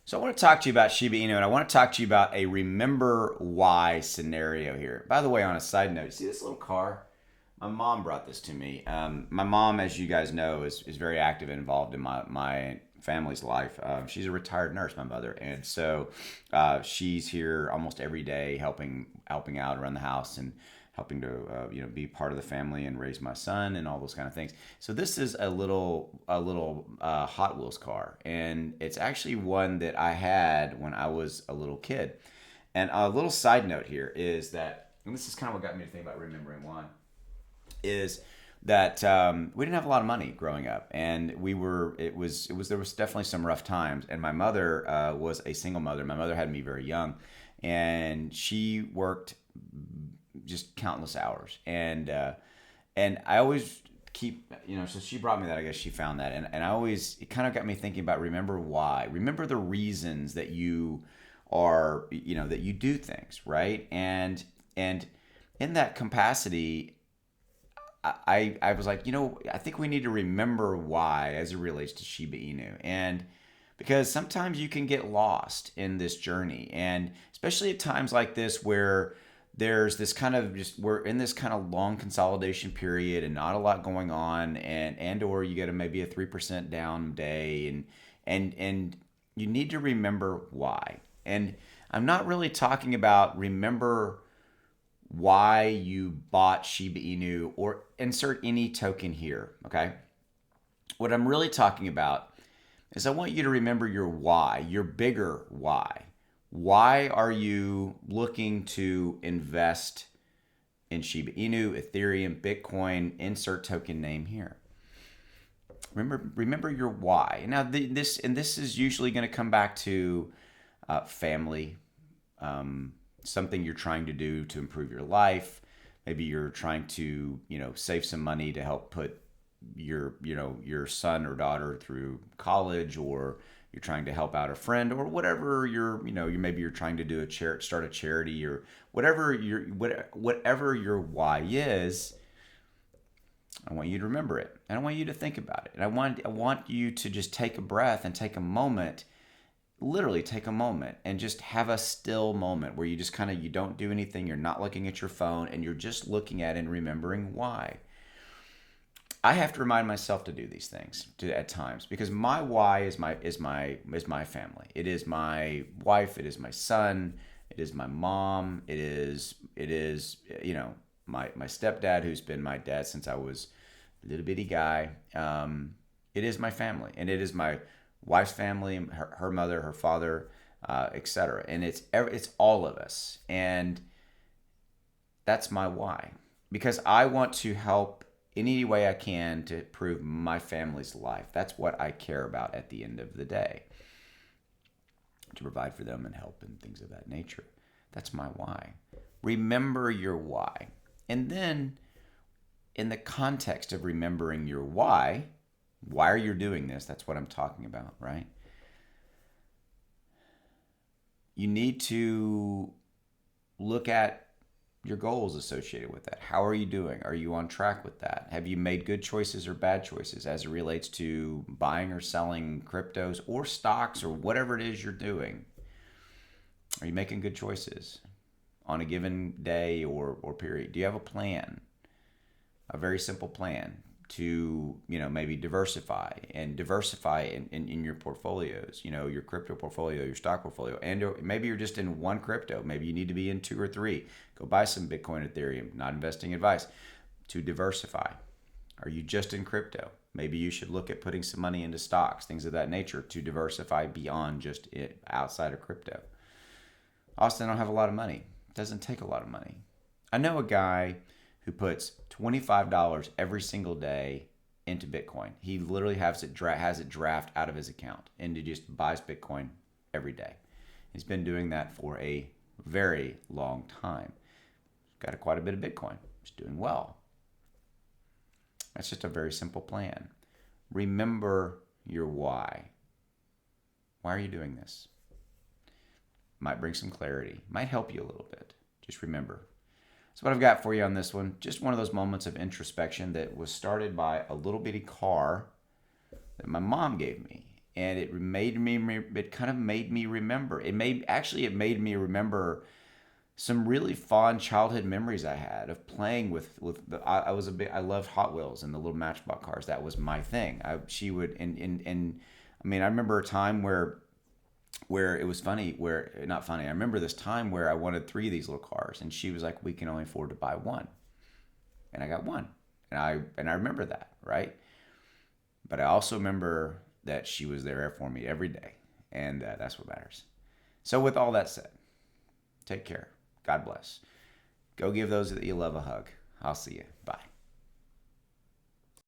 So I want to talk to you about Shiba Inu, and I want to talk to you about a remember why scenario here. By the way, on a side note, see this little car? My mom brought this to me. My mom, as you guys know, is very active and involved in my family's life. She's a retired nurse, my mother, and so she's here almost every day helping out around the house and helping to be part of the family and raise my son and all those kind of things. So this is a little Hot Wheels car, and it's actually one that I had when I was a little kid. And a little side note here is that, and this is kind of what got me to think about remembering why, is that we didn't have a lot of money growing up, and there was definitely some rough times. And my mother was a single mother. My mother had me very young, and she worked just countless hours. And I always keep, so she brought me that. I guess she found that, and I always, it kind of got me thinking about remember why, remember the reasons that you are, that you do things, right? And in that capacity, I was like, I think we need to remember why as it relates to Shiba Inu. And because sometimes you can get lost in this journey. And especially at times like this where there's this kind of we're in this kind of long consolidation period and not a lot going on, and or you get maybe a 3% down day, and you need to remember why. And I'm not really talking about remember why you bought Shiba Inu or insert any token here, okay? What I'm really talking about is I want you to remember your why, your bigger why. Why are you looking to invest in Shiba Inu, Ethereum, Bitcoin, insert token name here? Remember your why. Now this is usually going to come back to family, something you're trying to do to improve your life. Maybe you're trying to, save some money to help put your son or daughter through college, or you're trying to help out a friend, or whatever maybe you're trying to do start a charity, or whatever your why is. I want you to remember it, and I want you to think about it, and I want you to just take a breath and take a moment, literally take a moment and just have a still moment where you just you don't do anything, you're not looking at your phone, and you're just looking at and remembering why. I have to remind myself to do these things at times, because my why is my family. It is my wife, it is my son, it is my mom, it is my stepdad, who's been my dad since I was a little bitty guy. It is my family, and it is my wife's family, her mother, her father, etc. And it's all of us, and that's my why, because I want to help in any way I can to improve my family's life. That's what I care about at the end of the day, to provide for them and help and things of that nature. That's my why. Remember your why. And then, in the context of remembering your why are you doing this? That's what I'm talking about, right? You need to look at your goals associated with that. How are you doing? Are you on track with that? Have you made good choices or bad choices as it relates to buying or selling cryptos or stocks or whatever it is you're doing? Are you making good choices on a given day or period? Do you have a plan? A very simple plan to maybe diversify in your portfolios, your crypto portfolio, your stock portfolio, and maybe you're just in one crypto. Maybe you need to be in two or three. Go buy some Bitcoin, Ethereum. Not investing advice. To diversify. Are you just in crypto? Maybe you should look at putting some money into stocks, things of that nature, to diversify beyond just outside of crypto. Austin, I don't have a lot of money. It doesn't take a lot of money. I know a guy who puts $25 every single day into Bitcoin. He literally has it draft out of his account, and he just buys Bitcoin every day. He's been doing that for a very long time. Got quite a bit of Bitcoin. He's doing well. That's just a very simple plan. Remember your why. Why are you doing this? Might bring some clarity. Might help you a little bit. Just remember. So what I've got for you on this one, just one of those moments of introspection that was started by a little bitty car that my mom gave me. and it kind of made me remember. It made me remember some really fond childhood memories I had of playing with I loved Hot Wheels and the little Matchbox cars. That was my thing. She would and I mean, I remember a time where it was funny, where not funny. I remember this time where I wanted 3 of these little cars, and she was like, "We can only afford to buy one," and I got one, and I remember that, right? But I also remember that she was there for me every day, and that's what matters. So, with all that said, take care. God bless. Go give those that you love a hug. I'll see you. Bye.